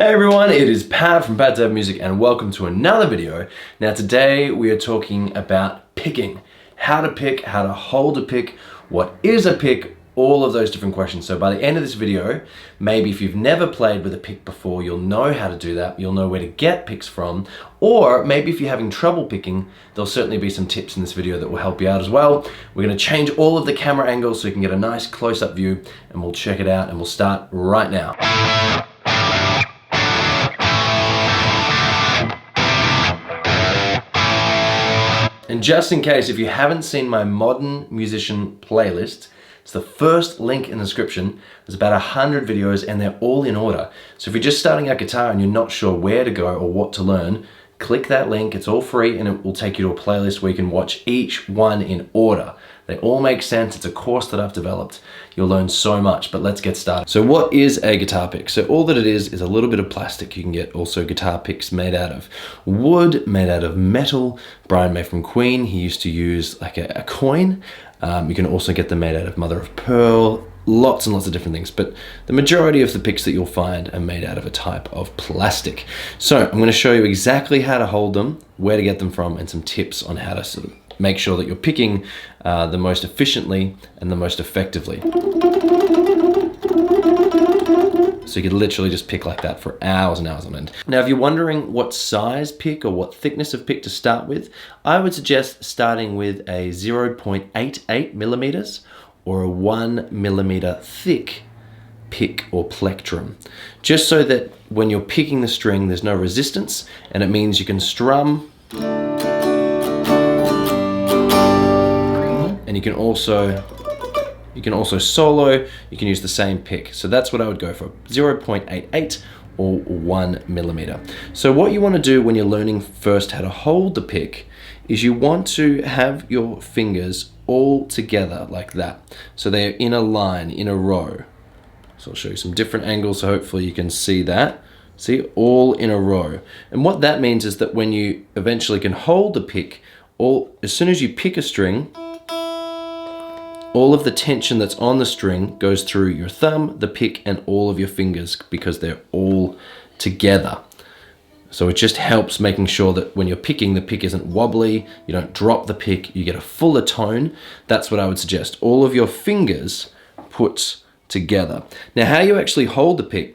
Hey everyone, it is Pat from Pat Dev Music and welcome to another video. Now today we are talking about picking. How to pick, how to hold a pick, what is a pick, all of those different questions. So by the end of this video, maybe if you've never played with a pick before, you'll know how to do that, you'll know where to get picks from, or maybe if you're having trouble picking, there'll certainly be some tips in this video that will help you out as well. We're gonna change all of the camera angles so you can get a nice close-up view and we'll check it out and we'll start right now. And just in case, if you haven't seen my Modern Musician playlist, it's the first link in the description. There's about 100 videos and they're all in order. So if you're just starting out guitar and you're not sure where to go or what to learn, click that link, it's all free and it will take you to a playlist where you can watch each one in order. They all make sense, it's a course that I've developed. You'll learn so much, but let's get started. So what is a guitar pick? So all that it is a little bit of plastic. You can get also guitar picks made out of wood, made out of metal. Brian May from Queen, he used to use like a coin. You can also get them made out of mother of pearl, lots and lots of different things, but the majority of the picks that you'll find are made out of a type of plastic. So I'm gonna show you exactly how to hold them, where to get them from, and some tips on how to sort of make sure that you're picking the most efficiently and the most effectively. So you could literally just pick like that for hours and hours on end. Now, if you're wondering what size pick or what thickness of pick to start with, I would suggest starting with a 0.88 millimeters or a 1 millimeter thick pick or plectrum, just so that when you're picking the string, there's no resistance, and it means you can strum, and you can also solo, you can use the same pick. So that's what I would go for, 0.88 or 1 millimeter. So what you want to do when you're learning first how to hold the pick is you want to have your fingers all together like that. So they're in a line, in a row. So I'll show you some different angles so hopefully you can see that. See, all in a row. And what that means is that when you eventually can hold the pick, as soon as you pick a string, all of the tension that's on the string goes through your thumb, the pick, and all of your fingers because they're all together. So it just helps making sure that when you're picking, the pick isn't wobbly, you don't drop the pick, you get a fuller tone. That's what I would suggest. All of your fingers put together. Now, how you actually hold the pick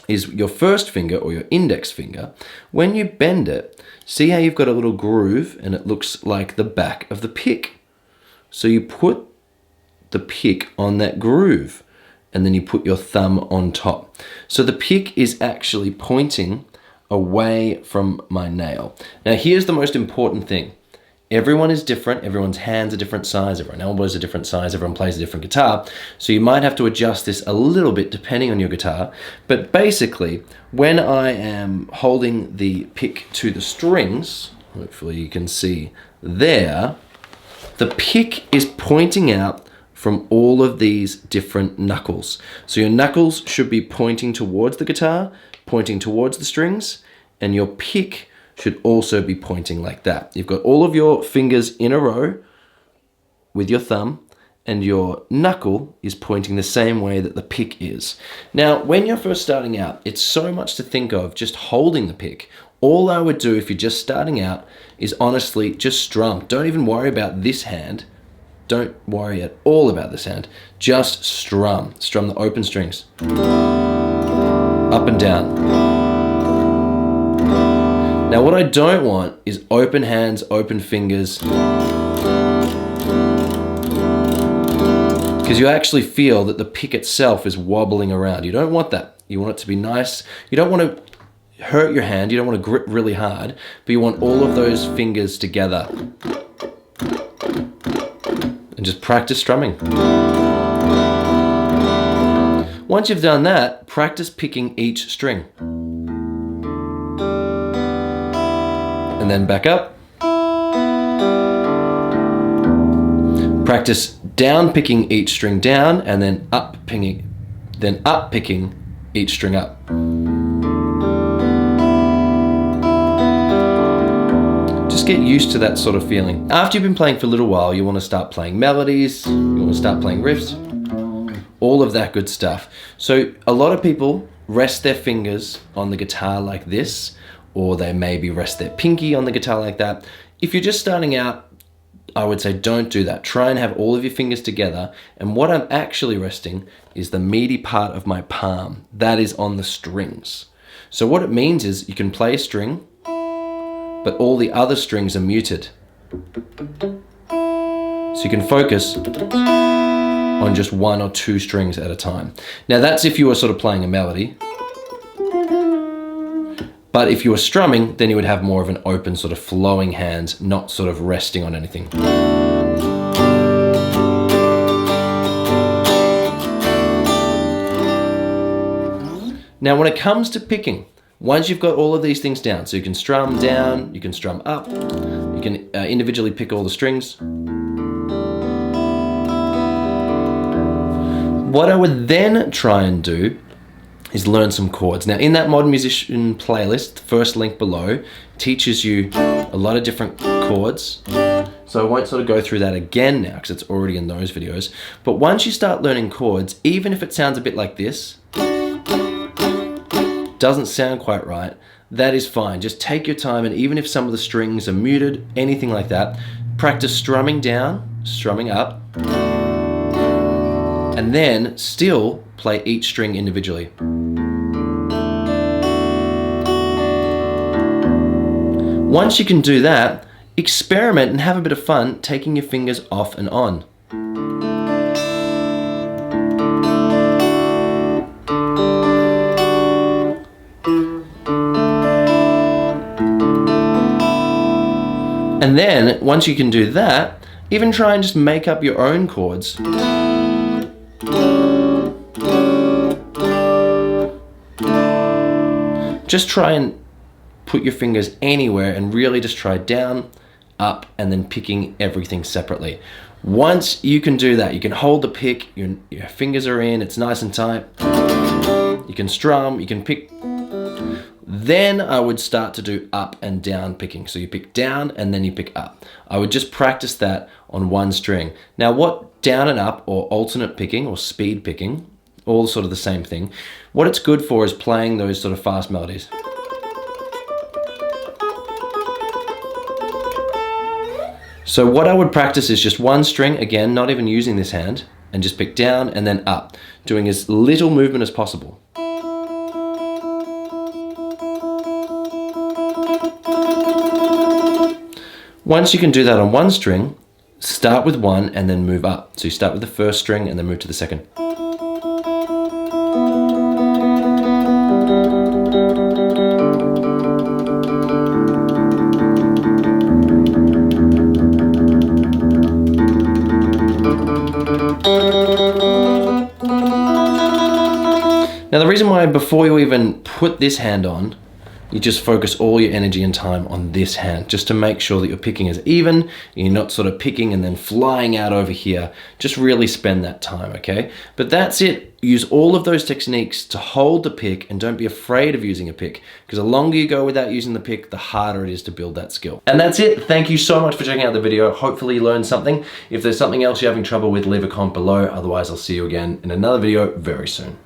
is your first finger or your index finger. When you bend it, see how you've got a little groove and it looks like the back of the pick. So you put the pick on that groove and then you put your thumb on top. So the pick is actually pointing away from my nail. Now here's the most important thing. Everyone is different, everyone's hands are different size, everyone's elbows are different size, everyone plays a different guitar. So you might have to adjust this a little bit depending on your guitar. But basically, when I am holding the pick to the strings, hopefully you can see there, the pick is pointing out from all of these different knuckles. So your knuckles should be pointing towards the guitar, pointing towards the strings, and your pick should also be pointing like that. You've got all of your fingers in a row with your thumb, and your knuckle is pointing the same way that the pick is. Now, when you're first starting out, it's so much to think of just holding the pick. All I would do if you're just starting out is honestly just strum. Don't even worry about this hand. Don't worry at all about this hand. Just strum. Strum the open strings. Up and down. Now what I don't want is open hands, open fingers. Because you actually feel that the pick itself is wobbling around. You don't want that. You want it to be nice. You don't want to hurt your hand. You don't want to grip really hard. But you want all of those fingers together. And just practice strumming. Once you've done that, practice picking each string. And then back up. Practice down picking each string down and then up picking each string up. Just get used to that sort of feeling. After you've been playing for a little while, you want to start playing melodies, you want to start playing riffs, all of that good stuff. So a lot of people rest their fingers on the guitar like this, or they maybe rest their pinky on the guitar like that. If you're just starting out, I would say don't do that. Try and have all of your fingers together, and what I'm actually resting is the meaty part of my palm. That is on the strings. So what it means is you can play a string, but all the other strings are muted. So you can focus on just 1 or 2 strings at a time. Now that's if you were sort of playing a melody. But if you were strumming, then you would have more of an open sort of flowing hand, not sort of resting on anything. Now when it comes to picking, once you've got all of these things down, so you can strum down, you can strum up, you can individually pick all the strings. What I would then try and do is learn some chords. Now in that Modern Musician playlist, the first link below, teaches you a lot of different chords. So I won't sort of go through that again now because it's already in those videos. But once you start learning chords, even if it sounds a bit like this, doesn't sound quite right, that is fine. Just take your time, and even if some of the strings are muted, anything like that, practice strumming down, strumming up, and then still play each string individually. Once you can do that, experiment and have a bit of fun taking your fingers off and on. And then, once you can do that, even try and just make up your own chords. Just try and put your fingers anywhere and really just try down, up, and then picking everything separately. Once you can do that, you can hold the pick, your fingers are in, it's nice and tight. You can strum, you can pick. Then I would start to do up and down picking. So you pick down and then you pick up. I would just practice that on one string. Now what down and up, or alternate picking or speed picking, all sort of the same thing, what it's good for is playing those sort of fast melodies. So what I would practice is just one string, again, not even using this hand, and just pick down and then up, doing as little movement as possible. Once you can do that on one string, start with one and then move up. So you start with the first string and then move to the second. Now the reason why before you even put this hand on, you just focus all your energy and time on this hand, just to make sure that your picking is even, you're not sort of picking and then flying out over here. Just really spend that time, okay? But that's it. Use all of those techniques to hold the pick, and don't be afraid of using a pick, because the longer you go without using the pick, the harder it is to build that skill. And that's it. Thank you so much for checking out the video. Hopefully you learned something. If there's something else you're having trouble with, leave a comment below. Otherwise, I'll see you again in another video very soon.